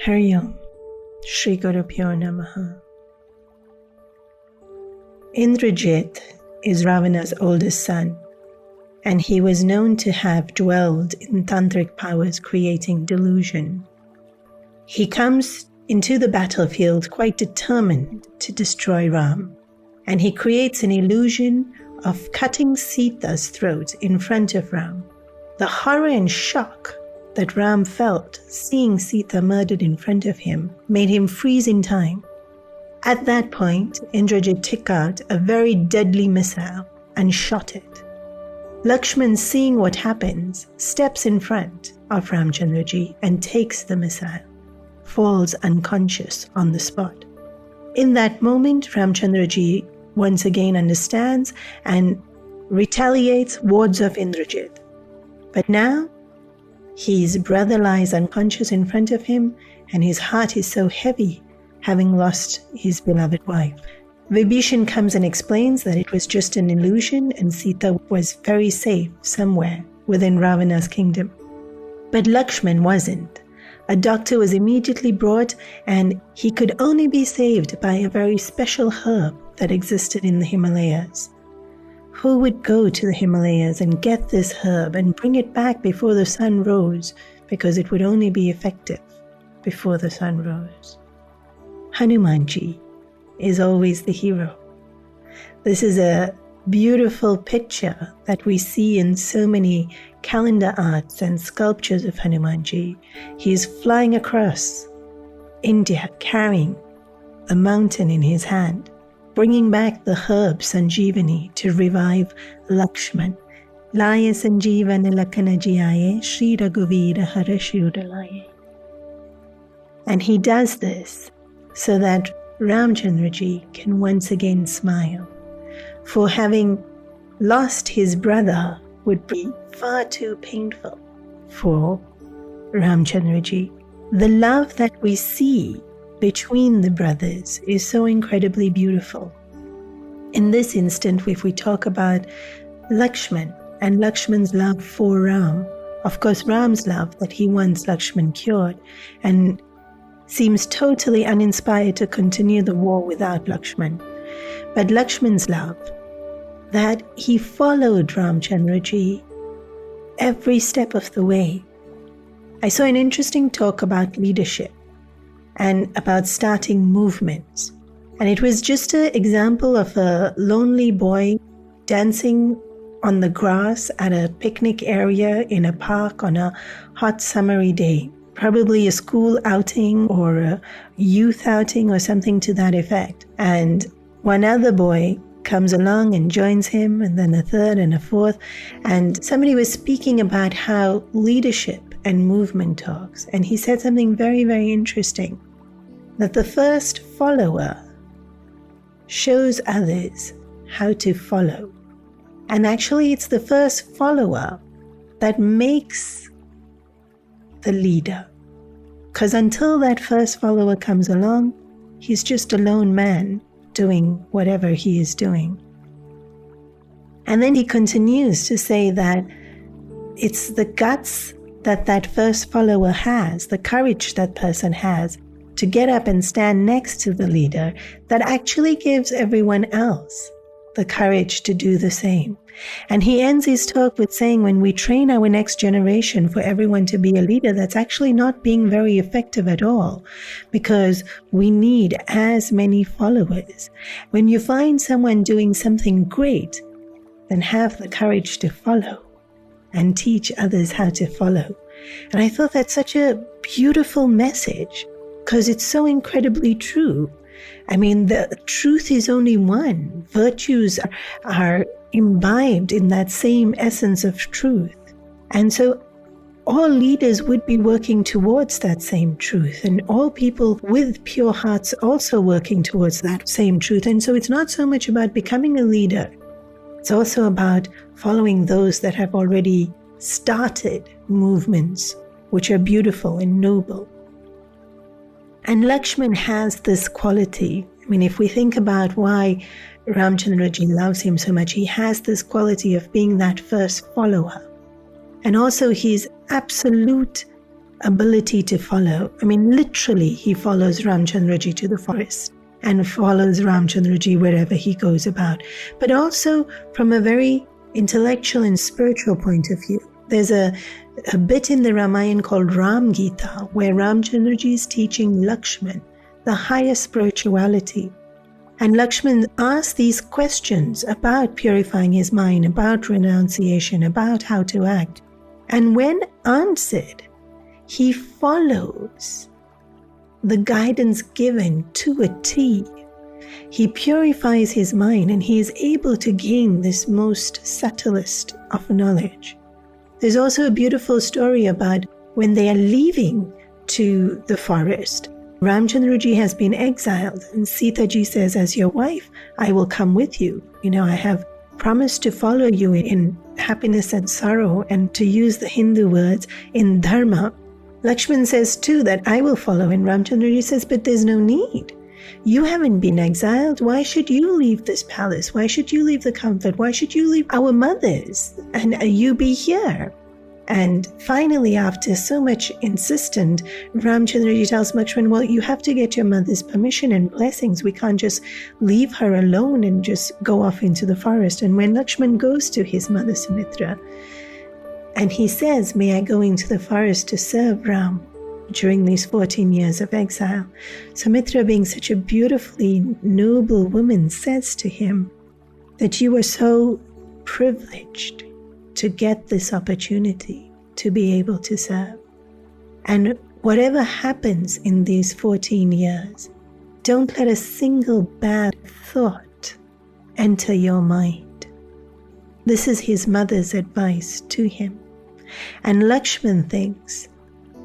Hari Om, Shri Gurubhyo Namaha. Indrajit is Ravana's oldest son, and he was known to have dwelled in tantric powers creating delusion. He comes into the battlefield quite determined to destroy Ram, and he creates an illusion of cutting Sita's throat in front of Ram. The horror and shock that Ram felt seeing Sita murdered in front of him made him freeze in time. At that point, Indrajit took out a very deadly missile and shot it. Lakshman, seeing what happens, steps in front of Ramchandraji and takes the missile, falls unconscious on the spot. In that moment, Ramchandraji once again understands and retaliates, wards off Indrajit. But now, his brother lies unconscious in front of him, and his heart is so heavy, having lost his beloved wife. Vibhishan comes and explains that it was just an illusion and Sita was very safe somewhere within Ravana's kingdom. But Lakshman wasn't. A doctor was immediately brought, and he could only be saved by a very special herb that existed in the Himalayas. Who would go to the Himalayas and get this herb and bring it back before the sun rose, because it would only be effective before the sun rose? Hanumanji is always the hero. This is a beautiful picture that we see in so many calendar arts and sculptures of Hanumanji. He is flying across India carrying a mountain in his hand, bringing back the herb Sanjeevani to revive Lakshman. Laya Sanjeevana Lakana Jiyaye Shri Raghuvira Harashudalaye. And he does this so that Ramchandraji can once again smile. For having lost his brother would be far too painful for Ramchandraji. The love that we see between the brothers is so incredibly beautiful. In this instant, if we talk about Lakshman and Lakshman's love for Ram, of course Ram's love that he wants Lakshman cured, and seems totally uninspired to continue the war without Lakshman. But Lakshman's love, that he followed Ramchandraji every step of the way. I saw an interesting talk about leadership and about starting movements. And it was just an example of a lonely boy dancing on the grass at a picnic area in a park on a hot summery day. Probably a school outing or a youth outing or something to that effect. And one other boy comes along and joins him, and then a third and a fourth. And somebody was speaking about how leadership and movement talks. And he said something very, very interesting. That the first follower shows others how to follow. And actually it's the first follower that makes the leader. Because until that first follower comes along, he's just a lone man doing whatever he is doing. And then he continues to say that it's the guts that that first follower has, the courage that person has to get up and stand next to the leader, that actually gives everyone else the courage to do the same. And he ends his talk with saying, when we train our next generation for everyone to be a leader, that's actually not being very effective at all, because we need as many followers. When you find someone doing something great, then have the courage to follow and teach others how to follow. And I thought that's such a beautiful message, because it's so incredibly true. I mean, the truth is only one. Virtues are imbibed in that same essence of truth. And so all leaders would be working towards that same truth, and all people with pure hearts also working towards that same truth. And so it's not so much about becoming a leader. It's also about following those that have already started movements which are beautiful and noble. And Lakshman has this quality. I mean, if we think about why Ramchandraji loves him so much, he has this quality of being that first follower. And also his absolute ability to follow. I mean, literally, he follows Ramchandraji to the forest and follows Ramchandraji wherever he goes about. But also from a very intellectual and spiritual point of view. There's a bit in the Ramayana called Ram Gita, where Ramchandraji is teaching Lakshman the higher spirituality. And Lakshman asks these questions about purifying his mind, about renunciation, about how to act. And when answered, he follows the guidance given to a T. He purifies his mind and he is able to gain this most subtlest of knowledge. There's also a beautiful story about when they are leaving to the forest. Ramchandraji has been exiled and Sita ji says, as your wife, I will come with you. I have promised to follow you in happiness and sorrow, and to use the Hindu words, in dharma. Lakshman says too that I will follow, and Ramchandraji says, but there's no need. You haven't been exiled. Why should you leave this palace? Why should you leave the comfort? Why should you leave our mothers and you be here? And finally, after so much insistence, Ramchandraji tells Lakshman, well, you have to get your mother's permission and blessings. We can't just leave her alone and just go off into the forest. And when Lakshman goes to his mother Sumitra, and he says, may I go into the forest to serve Ram during these 14 years of exile? Sumitra, being such a beautifully noble woman, says to him that you were so privileged to get this opportunity to be able to serve. And whatever happens in these 14 years, don't let a single bad thought enter your mind. This is his mother's advice to him. And Lakshman thinks,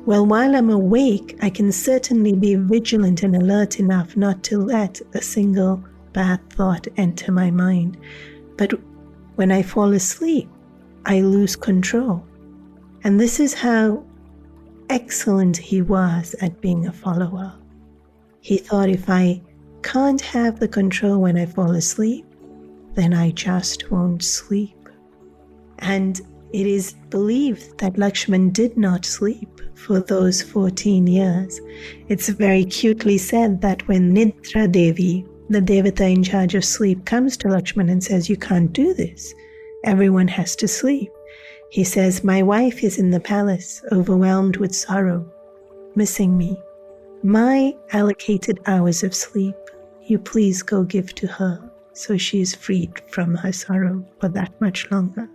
well, while I'm awake, I can certainly be vigilant and alert enough not to let a single bad thought enter my mind. But when I fall asleep, I lose control. And this is how excellent he was at being a follower. He thought, if I can't have the control when I fall asleep, then I just won't sleep. And it is believed that Lakshman did not sleep for those 14 years. It's very cutely said that when Nidra Devi, the Devata in charge of sleep, comes to Lakshman and says, you can't do this. Everyone has to sleep. He says, my wife is in the palace, overwhelmed with sorrow, missing me. My allocated hours of sleep, you please go give to her, so she is freed from her sorrow for that much longer.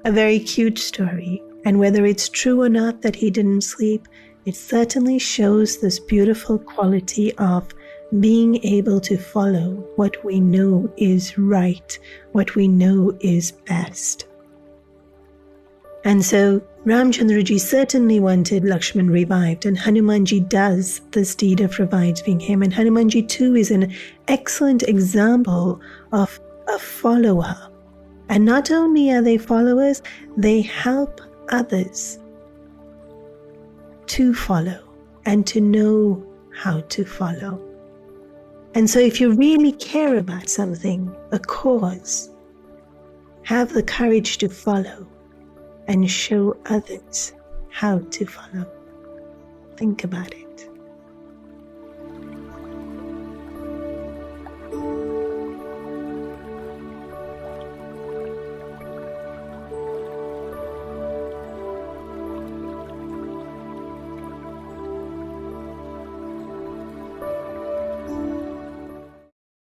A very cute story, and whether it's true or not that he didn't sleep, it certainly shows this beautiful quality of being able to follow what we know is right, what we know is best. And so Ramchandraji certainly wanted Lakshman revived, and Hanumanji does this deed of reviving him. And Hanumanji too is an excellent example of a follower. And not only are they followers, they help others to follow and to know how to follow. And so if you really care about something, a cause, have the courage to follow and show others how to follow. Think about it.